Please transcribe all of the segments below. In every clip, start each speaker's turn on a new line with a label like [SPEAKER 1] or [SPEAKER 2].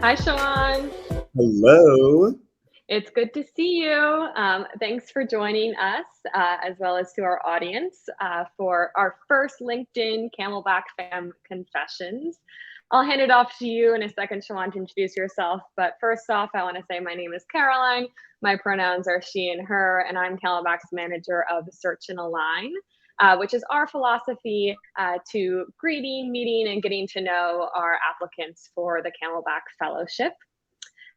[SPEAKER 1] Hi, Shawon.
[SPEAKER 2] Hello.
[SPEAKER 1] It's good to see you. Thanks for joining us, as well as to our audience, for our first LinkedIn Camelback Fam Confessions. I'll hand it off to you in a second, Shawon, to introduce yourself. But first off, I want to say my name is Caroline. My pronouns are she and her, and I'm Camelback's manager of Search and Align. Which is our philosophy to greeting, meeting, and getting to know our applicants for the Camelback Fellowship.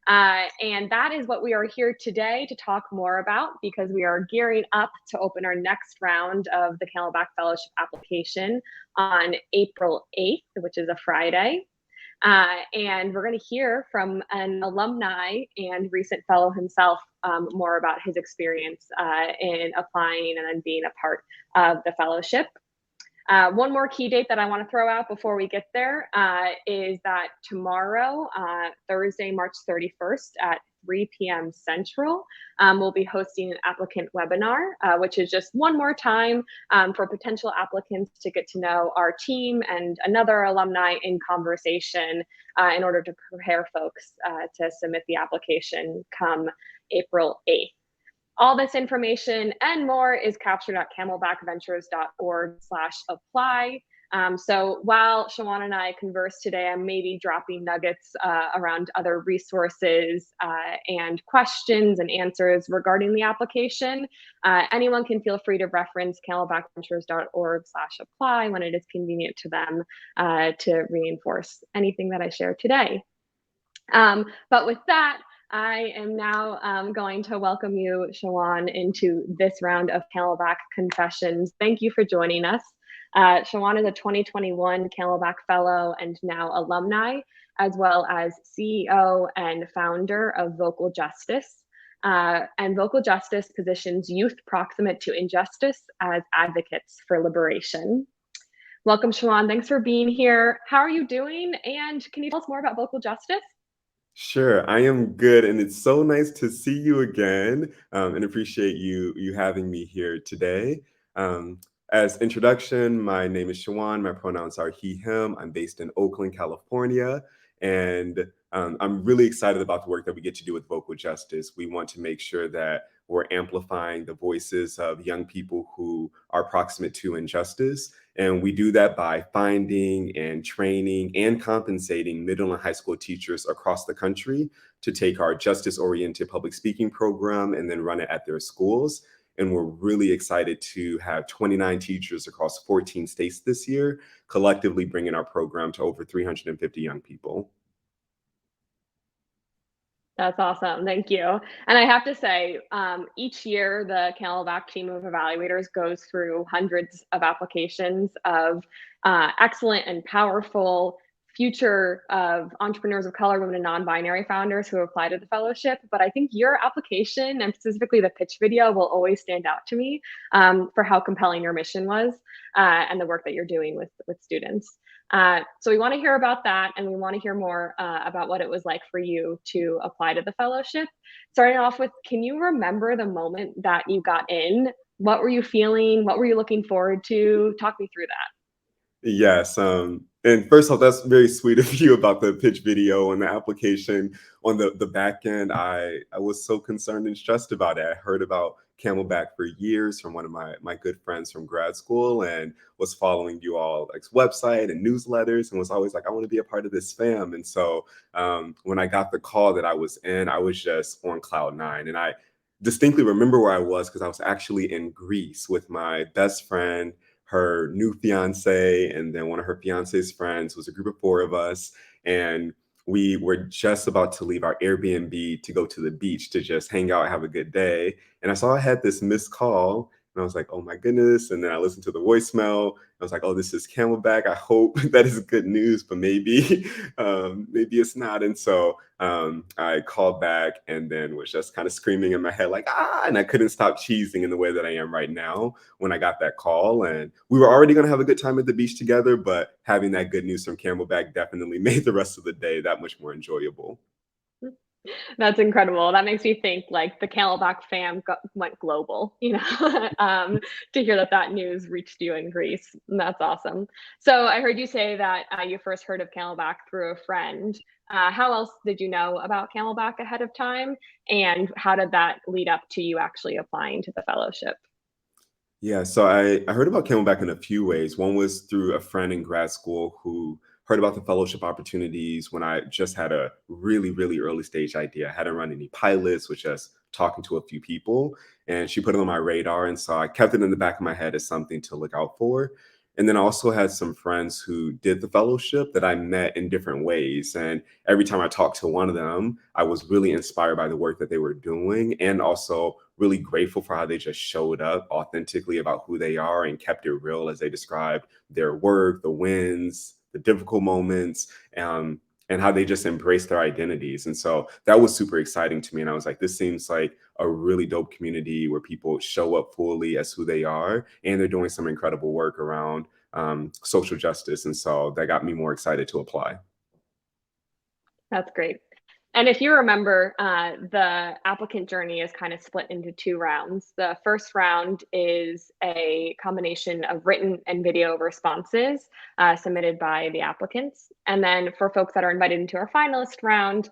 [SPEAKER 1] And that is what we are here today to talk more about, because we are gearing up to open our next round of the Camelback Fellowship application on April 8th, which is a Friday. And we're going to hear from an alumni and recent fellow himself more about his experience in applying and then being a part of the fellowship. One more key date that I want to throw out before we get there is that tomorrow, Thursday, March 31st at 3 p.m. Central, we'll be hosting an applicant webinar, which is just one more time for potential applicants to get to know our team and another alumni in conversation in order to prepare folks to submit the application come April 8th. All this information and more is captured at camelbackventures.org/apply. So while Shawon and I converse today, I'm maybe dropping nuggets around other resources and questions and answers regarding the application. Anyone can feel free to reference camelbackventures.org/apply when it is convenient to them to reinforce anything that I share today. But with that, I am now going to welcome you, Shawon, into this round of Camelback Confessions. Thank you for joining us. Shawon is a 2021 Camelback Fellow and now alumni, as well as CEO and founder of Vocal Justice. And Vocal Justice positions youth proximate to injustice as advocates for liberation. Welcome, Shawon. Thanks for being here. How are you doing? And can you tell us more about Vocal Justice?
[SPEAKER 2] Sure, I am good, and it's so nice to see you again, and appreciate you having me here today. As introduction, my name is Shawon. My pronouns are he, him. I'm based in Oakland, California, and I'm really excited about the work that we get to do with Vocal Justice. We want to make sure that we're amplifying the voices of young people who are proximate to injustice. And we do that by finding and training and compensating middle and high school teachers across the country to take our justice-oriented public speaking program and then run it at their schools. And we're really excited to have 29 teachers across 14 states this year, collectively bringing our program to over 350 young people.
[SPEAKER 1] That's awesome. Thank you. And I have to say, each year the Camelback team of evaluators goes through hundreds of applications of excellent and powerful future of entrepreneurs of color, women, and non-binary founders who apply to the fellowship. But I think your application, and specifically the pitch video, will always stand out to me for how compelling your mission was and the work that you're doing with students. So we want to hear about that, and we want to hear more about what it was like for you to apply to the fellowship. Starting off with, can you remember the moment that you got in? What were you feeling? What were you looking forward to? Talk me through that.
[SPEAKER 2] Yes. And first off, that's very sweet of you about the pitch video and the application. On the back end, I was so concerned and stressed about it. I heard about Camelback for years from one of my good friends from grad school, and was following you all like website and newsletters, and was always like, I want to be a part of this fam. And so when I got the call that I was in, I was just on cloud nine. And I distinctly remember where I was because I was actually in Greece with my best friend, her new fiance, and then one of her fiance's friends. Was a group of four of us, and we were just about to leave our Airbnb to go to the beach to just hang out, have a good day. And I saw I had this missed call, and I was like, oh my goodness. And then I listened to the voicemail. I was like, oh, this is Camelback. I hope that is good news, but maybe, maybe it's not. And so I called back and then was just kind of screaming in my head, like, and I couldn't stop cheesing in the way that I am right now when I got that call. And we were already going to have a good time at the beach together, but having that good news from Camelback definitely made the rest of the day that much more enjoyable.
[SPEAKER 1] That's incredible. That makes me think like the Camelback fam went global, to hear that that news reached you in Greece. That's awesome. So I heard you say that you first heard of Camelback through a friend. How else did you know about Camelback ahead of time? And how did that lead up to you actually applying to the fellowship?
[SPEAKER 2] Yeah, so I heard about Camelback in a few ways. One was through a friend in grad school who heard about the fellowship opportunities when I just had a really, really early stage idea. I hadn't run any pilots, was just talking to a few people, and she put it on my radar. And so I kept it in the back of my head as something to look out for. And then I also had some friends who did the fellowship that I met in different ways. And every time I talked to one of them, I was really inspired by the work that they were doing, and also really grateful for how they just showed up authentically about who they are and kept it real as they described their work, the wins, the difficult moments, and how they just embraced their identities. And so that was super exciting to me. And I was like, this seems like a really dope community where people show up fully as who they are, and they're doing some incredible work around social justice. And so that got me more excited to apply.
[SPEAKER 1] That's great. And if you remember, the applicant journey is kind of split into two rounds. The first round is a combination of written and video responses submitted by the applicants. And then for folks that are invited into our finalist round,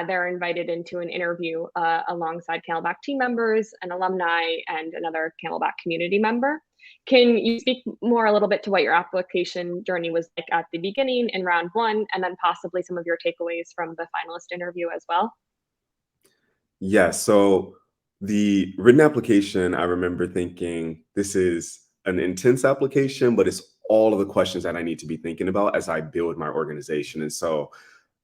[SPEAKER 1] they're invited into an interview alongside Camelback team members, an alumni, and another Camelback community member. Can you speak more a little bit to what your application journey was like at the beginning in round one, and then possibly some of your takeaways from the finalist interview as well?
[SPEAKER 2] Yeah, so the written application, I remember thinking this is an intense application, but it's all of the questions that I need to be thinking about as I build my organization. And so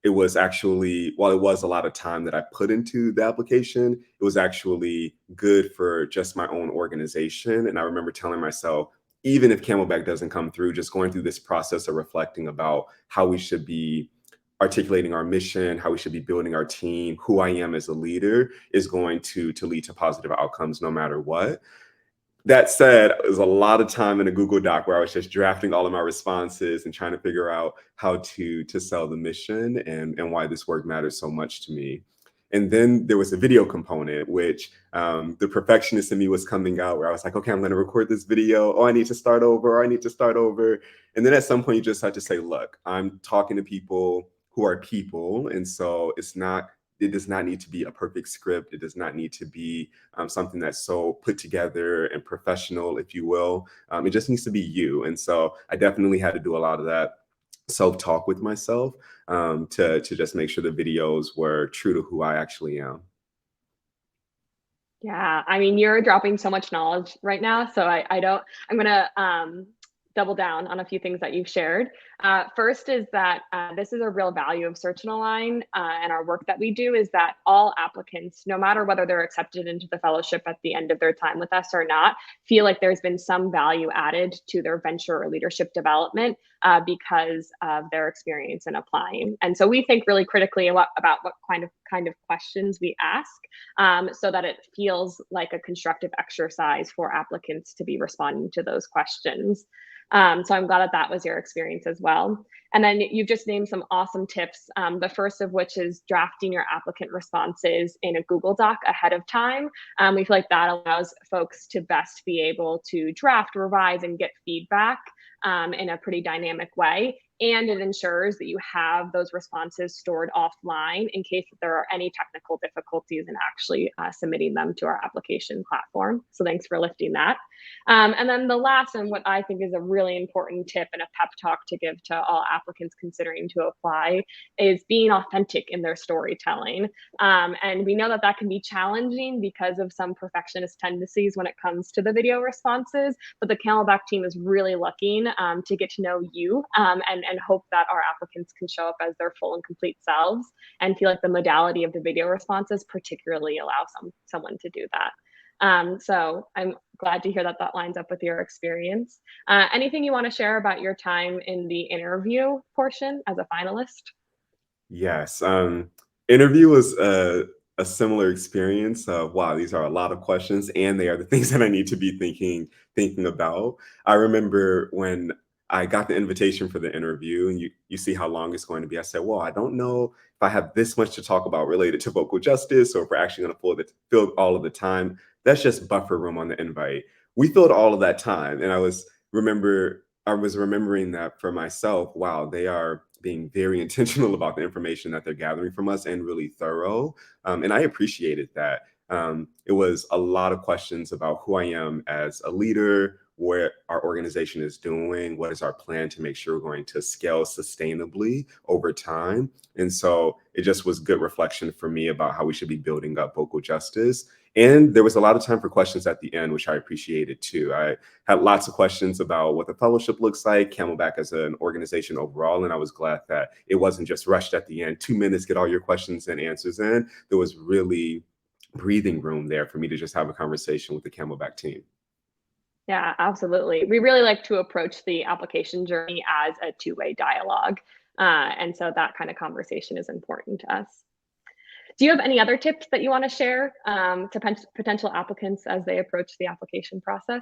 [SPEAKER 2] it was actually, while it was a lot of time that I put into the application, it was actually good for just my own organization. And I remember telling myself, even if Camelback doesn't come through, just going through this process of reflecting about how we should be articulating our mission, how we should be building our team, who I am as a leader is going to lead to positive outcomes no matter what. That said, it was a lot of time in a Google Doc where I was just drafting all of my responses and trying to figure out how to sell the mission and why this work matters so much to me. And then there was a video component, which the perfectionist in me was coming out, where I was like, okay, I'm going to record this video. Oh, I need to start over. I need to start over. And then at some point, you just have to say, look, I'm talking to people who are people. And so it does not need to be a perfect script. It does not need to be something that's so put together and professional, if you will. It just needs to be you. And so I definitely had to do a lot of that self-talk with myself to just make sure the videos were true to who I actually am.
[SPEAKER 1] Yeah, I mean, you're dropping so much knowledge right now. So I don't, I'm going to double down on a few things that you've shared. First is that this is a real value of Search and Align and our work that we do is that all applicants, no matter whether they're accepted into the fellowship at the end of their time with us or not, feel like there's been some value added to their venture or leadership development because of their experience in applying. And so we think really critically about what kind of questions we ask so that it feels like a constructive exercise for applicants to be responding to those questions. So I'm glad that that was your experience as well. And then you've just named some awesome tips. The first of which is drafting your applicant responses in a Google Doc ahead of time. We feel like that allows folks to best be able to draft, revise, and get feedback in a pretty dynamic way. And it ensures that you have those responses stored offline in case that there are any technical difficulties in actually submitting them to our application platform. So thanks for lifting that. And then the last, and what I think is a really important tip and a pep talk to give to all applicants considering to apply, is being authentic in their storytelling. And we know that that can be challenging because of some perfectionist tendencies when it comes to the video responses, but the Camelback team is really looking to get to know you and hope that our applicants can show up as their full and complete selves and feel like the modality of the video responses particularly allow someone to do that. So I'm glad to hear that that lines up with your experience. Anything you want to share about your time in the interview portion as a finalist?
[SPEAKER 2] Yes. Interview was a similar experience. Wow, these are a lot of questions, and they are the things that I need to be thinking about. I remember when I got the invitation for the interview, and you see how long it's going to be. I said, well, I don't know if I have this much to talk about related to vocal justice, or if we're actually going to fill all of the time. That's just buffer room on the invite. We filled all of that time, and I was remembering that for myself. Wow, they are being very intentional about the information that they're gathering from us and really thorough. And I appreciated that. It was a lot of questions about who I am as a leader, what our organization is doing, what is our plan to make sure we're going to scale sustainably over time. And so it just was good reflection for me about how we should be building up vocal justice. And there was a lot of time for questions at the end, which I appreciated too. I had lots of questions about what the fellowship looks like, Camelback as an organization overall, and I was glad that it wasn't just rushed at the end, 2 minutes, get all your questions and answers in. There was really breathing room there for me to just have a conversation with the Camelback team.
[SPEAKER 1] Yeah, absolutely. We really like to approach the application journey as a two-way dialogue. And so that kind of conversation is important to us. Do you have any other tips that you want to share to potential applicants as they approach the application process?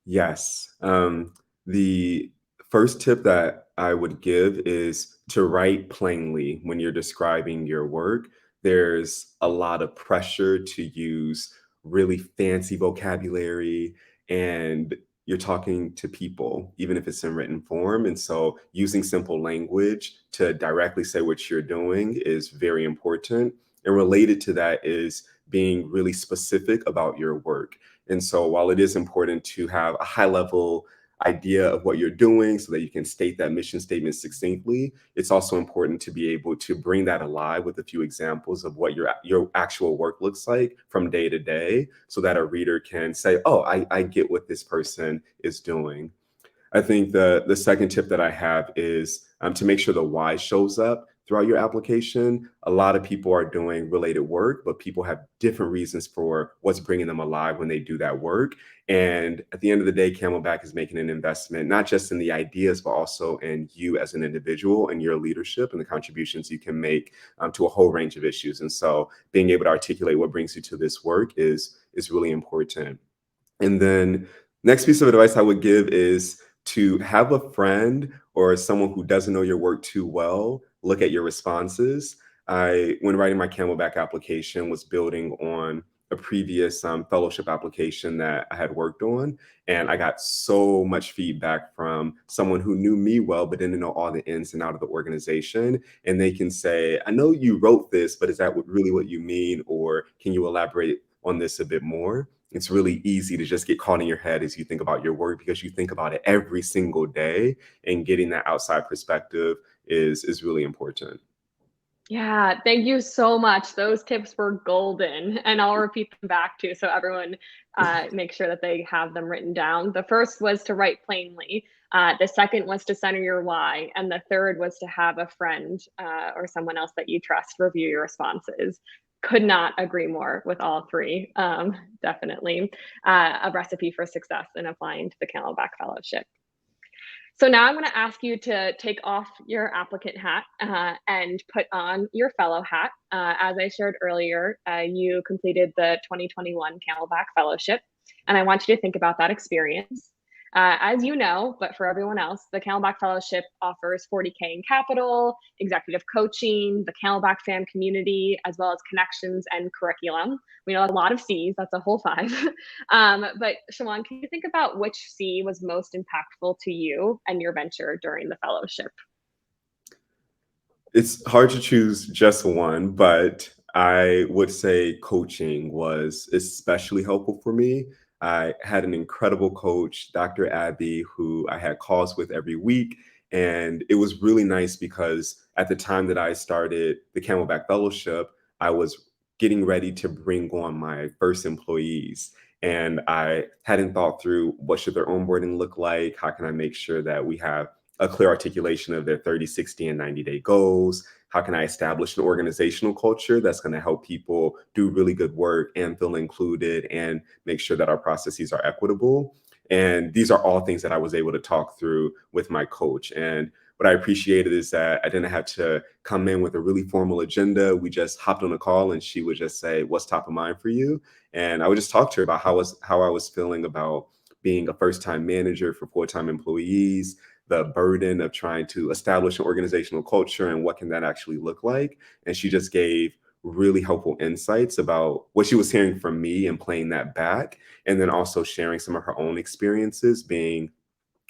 [SPEAKER 2] Yes. The first tip that I would give is to write plainly when you're describing your work. There's a lot of pressure to use really fancy vocabulary, and you're talking to people, even if it's in written form. And so using simple language to directly say what you're doing is very important. And related to that is being really specific about your work. And so while it is important to have a high level idea of what you're doing so that you can state that mission statement succinctly, it's also important to be able to bring that alive with a few examples of what your actual work looks like from day to day, so that a reader can say, oh, I get what this person is doing. I think the second tip that I have is to make sure the why shows up throughout your application. A lot of people are doing related work, but people have different reasons for what's bringing them alive when they do that work. And at the end of the day, Camelback is making an investment, not just in the ideas, but also in you as an individual and your leadership and the contributions you can make to a whole range of issues. And so being able to articulate what brings you to this work is really important. And then next piece of advice I would give is to have a friend or someone who doesn't know your work too well look at your responses. When writing my Camelback application, was building on a previous fellowship application that I had worked on, and I got so much feedback from someone who knew me well but didn't know all the ins and out of the organization. And they can say, I know you wrote this, but is that really what you mean? Or can you elaborate on this a bit more? It's really easy to just get caught in your head as you think about your work, because you think about it every single day, and getting that outside perspective is really important.
[SPEAKER 1] Yeah, thank you so much. Those tips were golden, and I'll repeat them back too, so everyone make sure that they have them written down. The first was to write plainly. The second was to center your why, and the third was to have a friend or someone else that you trust review your responses. Could not agree more with all three. Definitely a recipe for success in applying to the Camelback Fellowship. So now I'm going to ask you to take off your applicant hat and put on your fellow hat. As I shared earlier, you completed the 2021 Camelback Fellowship, and I want you to think about that experience. As you know, but for everyone else, the Camelback Fellowship offers 40K in capital, executive coaching, the Camelback fam community, as well as connections and curriculum. We know a lot of C's, that's a whole five. But Shawon, can you think about which C was most impactful to you and your venture during the fellowship?
[SPEAKER 2] It's hard to choose just one, but I would say coaching was especially helpful for me. I had an incredible coach, Dr. Abby, who I had calls with every week. And it was really nice because at the time that I started the Camelback Fellowship, I was getting ready to bring on my first employees. And I hadn't thought through what should their onboarding look like? How can I make sure that we have a clear articulation of their 30, 60, and 90-day goals? How can I establish an organizational culture that's going to help people do really good work and feel included, and make sure that our processes are equitable? And these are all things that I was able to talk through with my coach. And what I appreciated is that I didn't have to come in with a really formal agenda. We just hopped on a call, and she would just say, what's top of mind for you? And I would just talk to her about how I was feeling about being a first-time manager for full-time employees, the burden of trying to establish an organizational culture and what can that actually look like. And she just gave really helpful insights about what she was hearing from me and playing that back, and then also sharing some of her own experiences being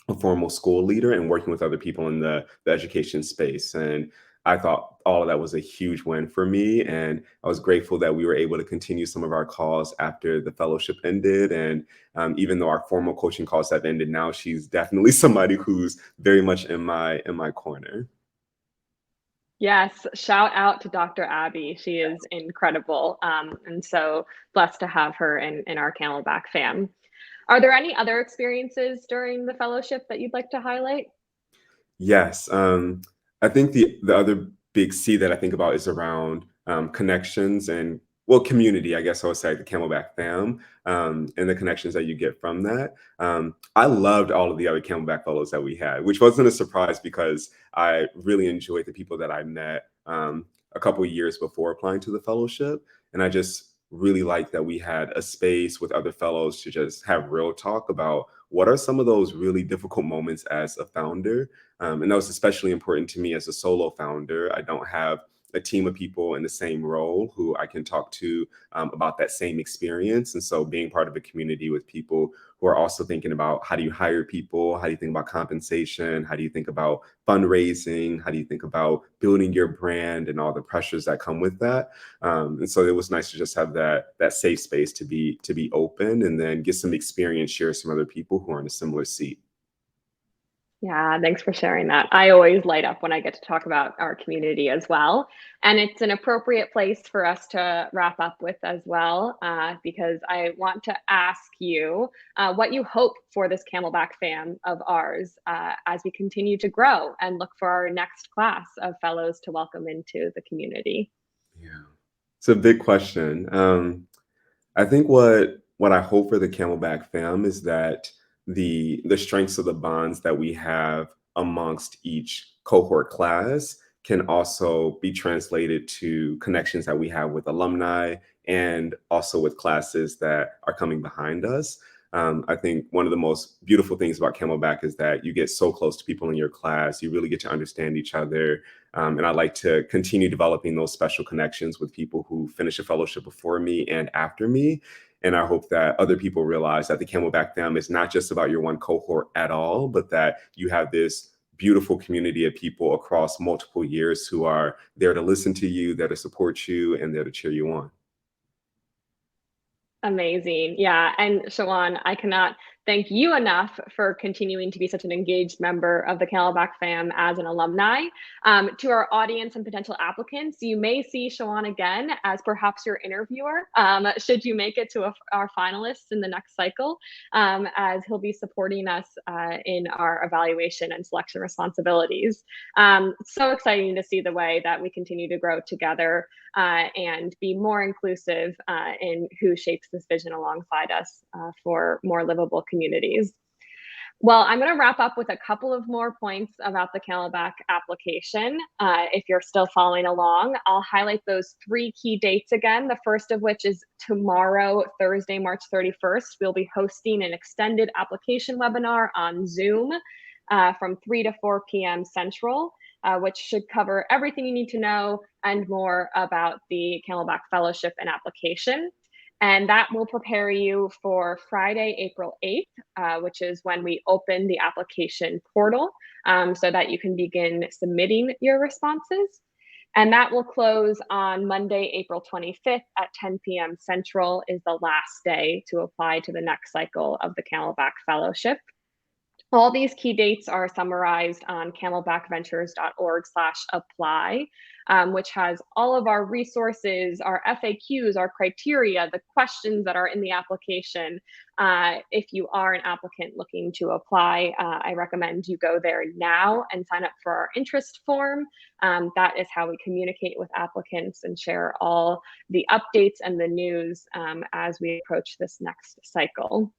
[SPEAKER 2] a formal school leader and working with other people in the education space. And I thought all of that was a huge win for me. And I was grateful that we were able to continue some of our calls after the fellowship ended. And even though our formal coaching calls have ended now, she's definitely somebody who's very much in my corner.
[SPEAKER 1] Yes, shout out to Dr. Abby. She is incredible. And so blessed to have her in our Camelback fam. Are there any other experiences during the fellowship that you'd like to highlight?
[SPEAKER 2] Yes. I think the other big C that I think about is around connections and, well, community, I guess I would say, the Camelback fam, and the connections that you get from that. I loved all of the other Camelback fellows that we had, which wasn't a surprise because I really enjoyed the people that I met a couple of years before applying to the fellowship. And I just really liked that we had a space with other fellows to just have real talk about what are some of those really difficult moments as a founder. And that was especially important to me as a solo founder. I don't have a team of people in the same role who I can talk to about that same experience. And so being part of a community with people who are also thinking about how do you hire people? How do you think about compensation? How do you think about fundraising? How do you think about building your brand and all the pressures that come with that? And so it was nice to just have that safe space to be open and then get some experience, share some other people who are in a similar seat.
[SPEAKER 1] Yeah, thanks for sharing that. I always light up when I get to talk about our community as well. And it's an appropriate place for us to wrap up with as well, because I want to ask you what you hope for this Camelback fam of ours as we continue to grow and look for our next class of fellows to welcome into the community.
[SPEAKER 2] Yeah. It's a big question. I think what I hope for the Camelback fam is that the strengths of the bonds that we have amongst each cohort class can also be translated to connections that we have with alumni and also with classes that are coming behind us. I think one of the most beautiful things about Camelback is that you get so close to people in your class. You really get to understand each other. And I like to continue developing those special connections with people who finish a fellowship before me and after me. And I hope that other people realize that the Camelback fam is not just about your one cohort at all, but that you have this beautiful community of people across multiple years who are there to listen to you, there to support you, and there to cheer you on.
[SPEAKER 1] Amazing. Yeah. And Shawon, I cannot thank you enough for continuing to be such an engaged member of the Camelback fam as an alumni. To our audience and potential applicants, you may see Shawon again as perhaps your interviewer, should you make it to our finalists in the next cycle, as he'll be supporting us in our evaluation and selection responsibilities. So exciting to see the way that we continue to grow together and be more inclusive in who shapes this vision alongside us for more livable communities. Well, I'm going to wrap up with a couple of more points about the Camelback application. If you're still following along, I'll highlight those 3 key dates again. The first of which is tomorrow, Thursday, March 31st. We'll be hosting an extended application webinar on Zoom from 3 to 4 p.m. Central. Which should cover everything you need to know and more about the Camelback Fellowship and application. And that will prepare you for Friday, April 8th, which is when we open the application portal so that you can begin submitting your responses. And that will close on Monday, April 25th at 10 p.m. Central is the last day to apply to the next cycle of the Camelback Fellowship. All these key dates are summarized on camelbackventures.org/apply, which has all of our resources, our FAQs, our criteria, the questions that are in the application. If you are an applicant looking to apply, I recommend you go there now and sign up for our interest form. That is how we communicate with applicants and share all the updates and the news as we approach this next cycle.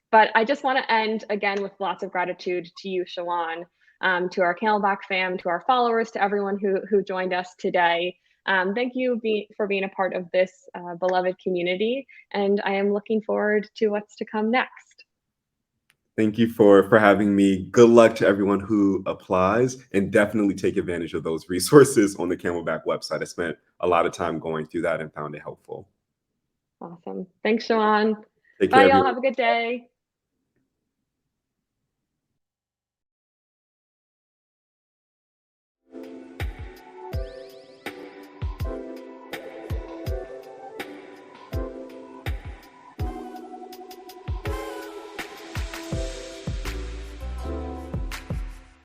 [SPEAKER 1] But I just want to end again with lots of gratitude to you, Shawon, to our Camelback fam, to our followers, to everyone who joined us today. Thank you for being a part of this beloved community, and I am looking forward to what's to come next.
[SPEAKER 2] Thank you for having me. Good luck to everyone who applies, and definitely take advantage of those resources on the Camelback website. I spent a lot of time going through that and found it helpful.
[SPEAKER 1] Awesome. Thanks, Shawon.
[SPEAKER 2] Take
[SPEAKER 1] Bye,
[SPEAKER 2] care,
[SPEAKER 1] y'all.
[SPEAKER 2] everyone.
[SPEAKER 1] Have a good day.